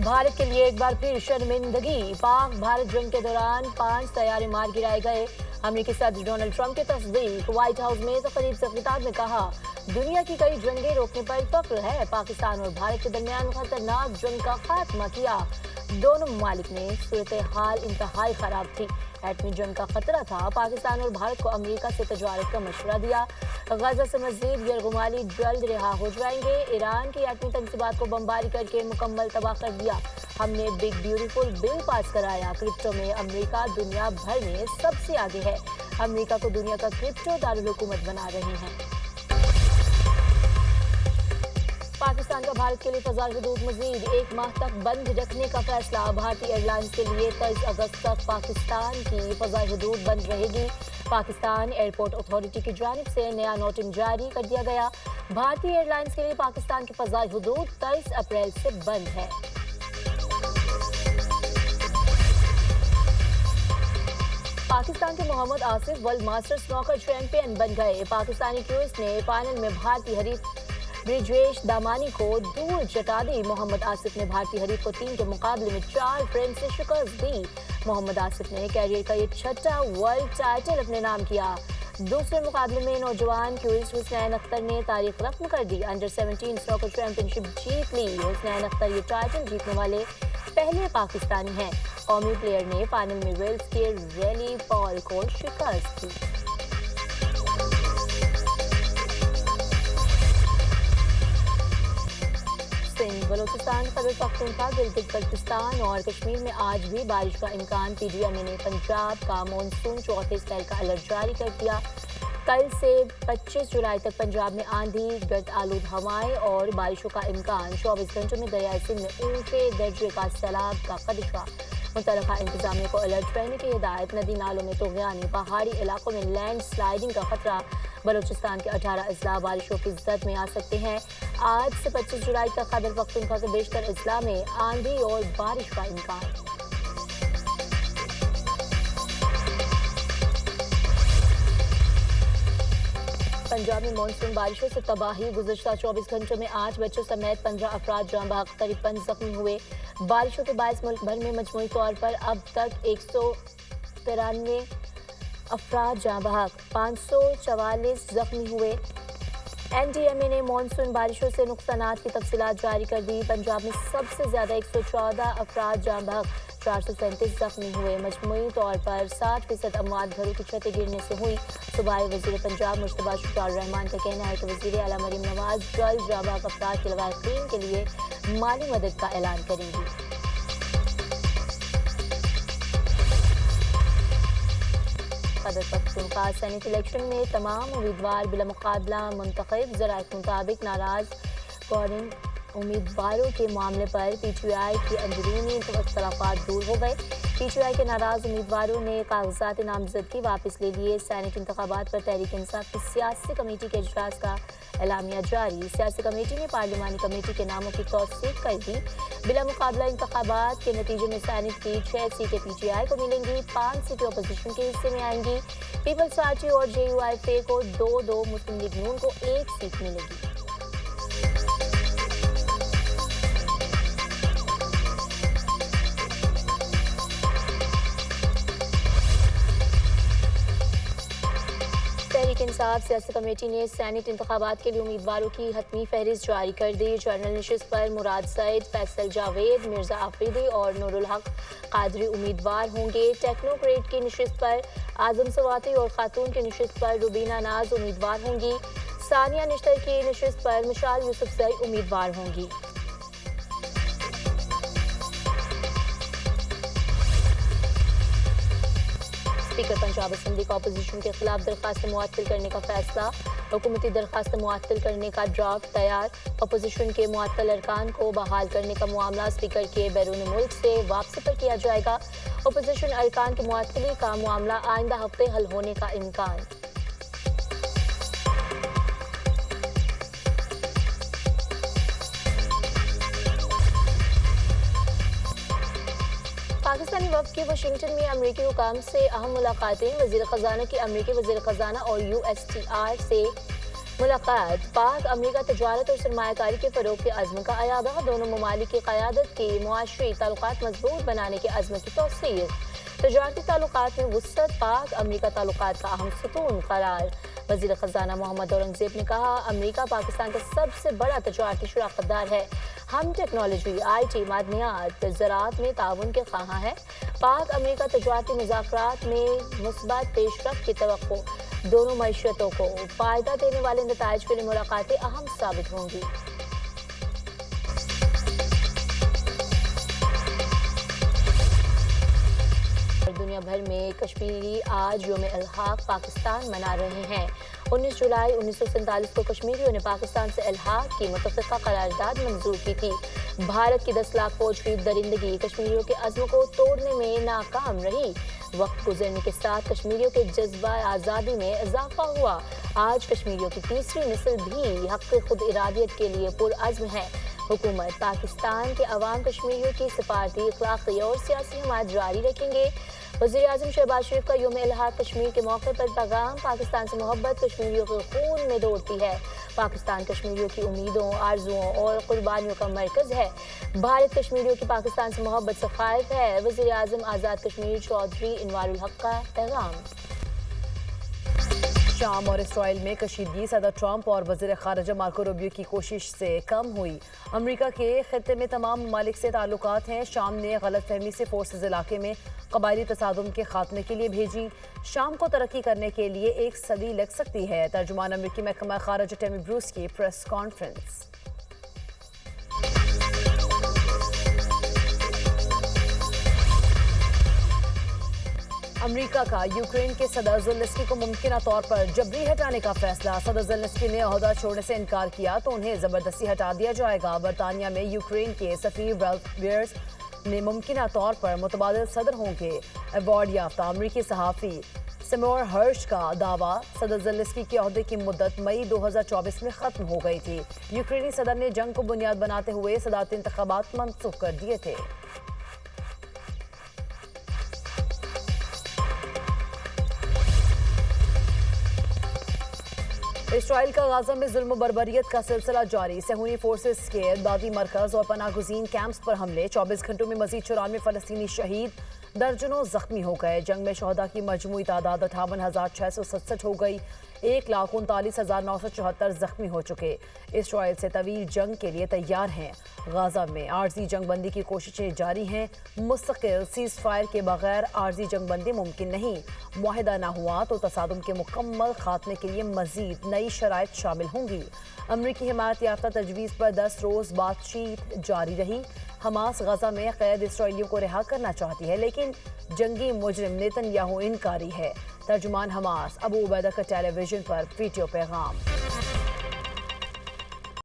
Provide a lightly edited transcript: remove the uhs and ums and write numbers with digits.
भारत के लिए एक बार फिर शर्मिंदगी। पाक भारत जंग के दौरान 5 तैयारे मार गिराए गए। अमेरिकी सदर डोनाल्ड ट्रंप की तस्दीक। व्हाइट हाउस में तकरीब से खिताब में कहा, दुनिया की कई जंगें रोकने पर फख्र है। पाकिस्तान और भारत के दरमियान खतरनाक जंग का खात्मा किया। दोनों ममालिक ने सूरत हाल इंतहाई खराब थी। एटमी जंग का खतरा था। पाकिस्तान और भारत को अमेरिका से तजारत का मशवरा दिया। गजा से मजीद यरगुमाली जल्द रिहा हो जाएंगे। ईरान की एटमी तंसीबात को बमबारी करके मुकम्मल तबाह कर दिया। हमने बिग ब्यूटीफुल बिल पास कराया। क्रिप्टो में अमेरिका दुनिया भर में सबसे आगे है। अमेरिका को दुनिया का क्रिप्टो दारुल हुकूमत बना रहे हैं। पाकिस्तान का भारत के लिए फज़ाई हदूद मजीद 1 माह तक बंद रखने का फैसला। भारतीय एयरलाइंस के लिए 23 अगस्त तक पाकिस्तान की फज़ाई हदूद बंद रहेगी। पाकिस्तान एयरपोर्ट अथॉरिटी की जानिब से नया नोटिस जारी कर दिया गया। भारतीय एयरलाइंस के लिए पाकिस्तान की फज़ाई हदूद 23 अप्रैल से बंद है। पाकिस्तान के Mohammad Asif world masters snooker champion बन गए। पाकिस्तानी क्यूइस ने फाइनल में भारतीय हरीफ ब्रिजेश दामानी को दूर चटा दी। मोहम्मद आसिफ ने भारतीय हरीफ को 3 के मुकाबले में 4 फ्रेम से शिकस्त दी। मोहम्मद आसिफ ने कैरियर का ये 6ठा वर्ल्ड टाइटल अपने नाम किया। दूसरे मुकाबले में नौजवान क्यूइस हुसनैन अख्तर ने तारीख रकम कर दी। अंडर 17 स्नूकर चैंपियनशिप जीत ली। हुसनैन अख्तर ये टाइटल जीतने वाले पहले पाकिस्तानी हैं। कौमी प्लेयर ने फाइनल में वेल्स के रेली पॉल को शिकस्त दी। बलूचिस्तान, खैबर पख्तूनख्वा, गिलगित बल्तिस्तान और कश्मीर में आज भी बारिश का इम्कान। पीडीएम ने पंजाब का मानसून चौथे स्पेल का अलर्ट जारी कर दिया। कल से 25 जुलाई तक पंजाब में आंधी, गर्द आलूद हवाएं और बारिशों का इम्कान। 24 घंटों में दरियाए सिंध में ऊंचे दर्जे का सैलाब का खदशा। मुतल्लिका इंतजामिया को अलर्ट रहने की हिदायत। नदी नालों में तूफ़ानी, पहाड़ी इलाकों में लैंड स्लाइडिंग का खतरा। बलूचिस्तान के 18 अजला बारिशों की जद में आ सकते हैं। आज से 25 जुलाई तक खैबर पख्तूनख्वा के बेशतर अजला में आंधी और बारिश का इम्कान। पंजाब में मानसून बारिशों से तबाही। गुज़श्ता 24 घंटों में 8 बच्चों समेत 15 अफराद जाँ बहक, करीब 5 जख्मी हुए। बारिशों के बायस मुल्क भर में मजमूई तौर पर अब तक 193 अफराद जाँ बहक, 544 जख्मी हुए। एनडीएमए ने मानसून बारिशों से नुकसानात की तफसीलात जारी कर दी। पंजाब में सबसे ज़्यादा 114 अफराद जाँ बहक, 437 जख्मी हुए। मजमूई तौर पर 60% अमवात घरों की छतें गिरने से हुई। सूबाई वज़ीर पंजाब मुश्तबा शुजाउर रहमान का कहना है कि वज़ीर आला मरीम नवाज जल्द जाँ बहक अफराद के लवाहिकीन के लिए माली मदद का ऐलान करेंगी। खैबर पख्तूनख्वा सेनेट इलेक्शन में तमाम उम्मीदवार बिला मुकाबला मुंतखब। ज़राए के मुताबिक नाराज कौरन उम्मीदवारों के मामले पर पीटीआई की अंदरूनी इख्तलाफात दूर हो गए। पीटीआई के नाराज उम्मीदवारों ने कागजात नामजदगी वापस ले लिए। सेनेट इंतखाबात पर तहरीक इंसाफ की सियासी कमेटी के इजलास का एलामिया जारी। सियासी कमेटी ने पार्लिमानी कमेटी के नामों की तौसीक कर दी। बिला मुकाबला इंतखाबात के नतीजे में सेनेट की 6 सीटें पीटीआई को मिलेंगी, 5 सीटें अपोजिशन के हिस्से में आएंगी। पीपल्स पार्टी और जेयूआईफे को 2-2, मुस्लिम लीग नून को 1 सीट मिलेगी। इंसाफ सियासी कमेटी ने सेनेट इंतखाबात के लिए उम्मीदवारों की हतमी फहरिस्त जारी कर दी। जनरल नशिस्त पर मुराद सईद, फैसल जावेद, मिर्जा आफरीदी और नूरुल हक कादरी उम्मीदवार होंगे। टेक्नोक्रेट की नशिस्त पर आजम सवाती और खातून की नशिस्त पर रुबीना नाज उम्मीदवार होंगी। सानिया निश्तर की नशिस्त पर मिशाल यूसुफजई उम्मीदवार होंगी। स्पीकर पंजाब असेंबली का अपोजिशन के खिलाफ दरखास्त मुअत्तल करने का फैसला। हुकूमती दरखास्त मुअत्तल करने का ड्राफ्ट तैयार। अपोजिशन के मुअत्तल अरकान को बहाल करने का मामला स्पीकर के बैरून मुल्क से वापसी पर किया जाएगा। अपोजिशन अरकान के मुअत्तली का मामला आइंदा हफ्ते हल होने का इम्कान। पाकिस्तानी वफ़द की वाशिंगटन में अमरीकी हुकाम से अहम मुलाकातें। वज़ीर ख़ज़ाना की अमरीकी वज़ीर ख़ज़ाना और यूएसटीआर से मुलाकात पाक अमेरिका तजारत और सरमायाकारी के फरोग के अज़्म का अयादा, दोनों ममालिक की क़यादत की मुआशरी ताल्लुकात मजबूत बनाने के अज़्म की तौसीक़। तजारती ताल्लुकात में वुसअत, पाक अमेरिका ताल्लुकात का अहम सतून करार। वज़ीर ख़ज़ाना मोहम्मद औरंगज़ेब ने कहा, अमेरिका पाकिस्तान का सबसे बड़ा तजारती शराकतदार है। हम टेक्नोलॉजी, IT, मादनियात, ज़राअत में ताउन के ख़्वाहां है। पाक अमेरिका तजारती मुज़ाकरात में मुस्बत पेशरफ्त की तवक्को। दोनों मईशतों को फ़ायदा देने वाले नताइज के लिए मुलाकातें अहम साबित होंगी। दुनिया भर में कश्मीरी आज यौम इल्हाक पाकिस्तान मना रहे हैं। 19 जुलाई 1947 को कश्मीरियों ने पाकिस्तान से इल्हाक की मुतफ़िक़ा करारदाद मंजूर की थी। भारत की 10 लाख फौज की दरिंदगी कश्मीरियों के अज़्म को तोड़ने में नाकाम रही। वक्त गुजरने के साथ कश्मीरियों के जज्बा आज़ादी में इजाफा हुआ। आज कश्मीरियों की तीसरी नस्ल भी हक़ खुद इरादियत के लिए पुरअज़्म है। हुकूमत पाकिस्तान के अवाम कश्मीरियों की सिफारती, अखलाकी और सियासी हमायत जारी रखेंगे। वज़ीर आज़म शहबाज शरीफ का यौम इल्हाक कश्मीर के मौके पर पैगाम, पाकिस्तान से मोहब्बत कश्मीरियों के खून में दौड़ती है। पाकिस्तान कश्मीरियों की उम्मीदों, आरजुओं और कुर्बानियों का मरकज़ है। भारत कश्मीरियों की पाकिस्तान से मोहब्बत से ख़ाइफ है। वज़ीर आज़म आज़ाद कश्मीर चौधरी इनवारुल हक का पैगाम। शाम और इसराइल में कशीदगी सदर ट्रंप और वज़ीर ख़ारिजा मार्को रूबियो की कोशिश से कम हुई। अमेरिका के खित्ते में तमाम ममालिक से ताल्लुकात हैं। शाम ने गलतफहमी से फोर्सेज इलाके में कबायली तसादुम के खात्मे के लिए भेजी। शाम को तरक्की करने के लिए 1 सदी लग सकती है। तर्जुमान अमेरिकी महकमा ख़ारिजा टेमी ब्रूस की प्रेस कॉन्फ्रेंस। अमेरिका का यूक्रेन के सदर ज़ेलेंस्की को मुमकिन तौर पर जबरी हटाने का फैसला। सदर ज़ेलेंस्की ने ओहदा छोड़ने से इनकार किया तो उन्हें ज़बरदस्ती हटा दिया जाएगा। बरतानिया में यूक्रेन के सफ़ीर वेल्स ने मुमकिन तौर पर मुतबादिल सदर होंगे। अवार्ड याफ्ता अमेरिकी सहाफ़ी सेमोर हर्श का दावा, सदर ज़ेलेंस्की के ओहदे की मुद्दत मई 2024 में ख़त्म हो गई थी। यूक्रेनी सदर ने जंग को बुनियाद बनाते हुए सदारती इंतख़ाबात मनसूख कर दिए थे। इसराइल का गाजा में जुल्म बर्बरियत का सिलसिला जारी। सहूनी फोर्सेस के इमदादी मरकज और पनागुज़ीन कैंप्स पर हमले। 24 घंटों में मज़ीद 94 फ़लस्तीनी शहीद, दर्जनों जख्मी हो गए। जंग में शहदा की मजमूई तादाद 58,667 हो गई। 1,39,974 जख्मी हो चुके। इसराइल से तवील जंग के लिए तैयार हैं। गाजा में आर्जी जंग बंदी की कोशिशें जारी हैं। मुस्तकिल सीज़ फायर के बगैर आर्जी जंग बंदी मुमकिन नहीं। मुआहिदा न हुआ तो तसादुम के मुकम्मल खात्मे के लिए मजीद नई शराइत शामिल होंगी। अमरीकी हिमायत याफ्ता तजवीज़ पर 10 रोज़ बातचीत जारी रही। हमास गजा में कैद इसराइलियों को रिहा करना चाहती है, लेकिन जंगी मुजरिम नेतन्याहू इनकारी है। तर्जुमान हमास अबू उबैदा का टेलीविजन पर वीडियो पैगाम।